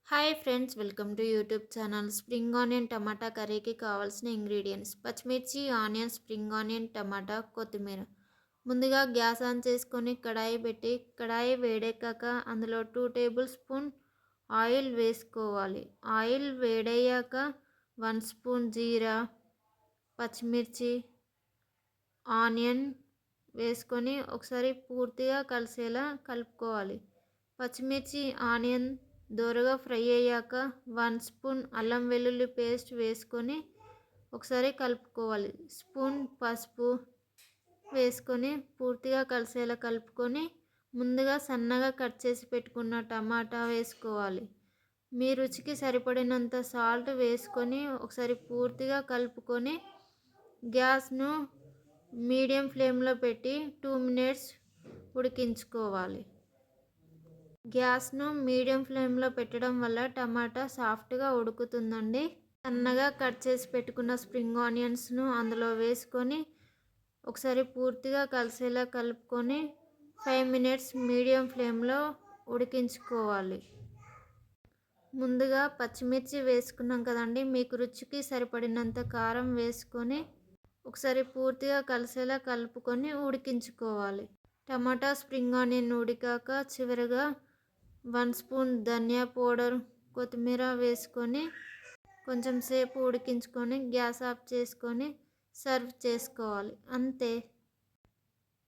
Hi friends, welcome to YouTube channel. Spring onion tomato కర్రీకి కావాల్సిన ingredients: పచ్చిమిర్చి, onion, spring onion, టమాటా, కొత్తిమీర. ముందుగా గ్యాస్ ఆన్ చేసుకొని కడాయి పెట్టి కడాయి వేడెక్కాక అందులో 2 టేబుల్ స్పూన్ ఆయిల్ వేసుకోవాలి. ఆయిల్ వేడయ్యాక 1 స్పూన్ జీరా, పచ్చిమిర్చి, ఆనియన్ వేసుకొని ఒకసారి పూర్తిగా కలిసేలా కలుపుకోవాలి. పచ్చిమిర్చి, ఆనియన్ దోరగా ఫ్రై అయ్యాక 1 స్పూన్ అల్లం వెల్లుల్లి పేస్ట్ వేసుకొని ఒకసారి కలుపుకోవాలి. స్పూన్ పసుపు వేసుకొని పూర్తిగా కలిసేలా కలుపుకొని ముందుగా సన్నగా కట్ చేసి పెట్టుకున్న టమాటా వేసుకోవాలి. మీ రుచికి సరిపడినంత సాల్ట్ వేసుకొని ఒకసారి పూర్తిగా కలుపుకొని గ్యాస్ను మీడియం ఫ్లేమ్లో పెట్టి 2 మినిట్స్ ఉడికించుకోవాలి. గ్యాస్ను మీడియం ఫ్లేమ్లో పెట్టడం వల్ల టమాటా సాఫ్ట్గా ఉడుకుతుందండి. సన్నగా కట్ చేసి పెట్టుకున్న స్ప్రింగ్ ఆనియన్స్ను అందులో వేసుకొని ఒకసారి పూర్తిగా కలిసేలా కలుపుకొని 5 మినిట్స్ మీడియం ఫ్లేమ్లో ఉడికించుకోవాలి. ముందుగా పచ్చిమిర్చి వేసుకున్నాం కదండి, మీకు రుచికి సరిపడినంత కారం వేసుకొని ఒకసారి పూర్తిగా కలిసేలా కలుపుకొని ఉడికించుకోవాలి. టమాటా, స్ప్రింగ్ ఆనియన్ ఉడికాక చివరిగా 1 స్పూన్ ధనియా పౌడర్, కొత్తిమీర వేసుకొని కొంచెం సేపు ఉడికించుకొని గ్యాస్ ఆఫ్ చేసుకొని సర్వ్ చేసుకోవాలి. అంతే.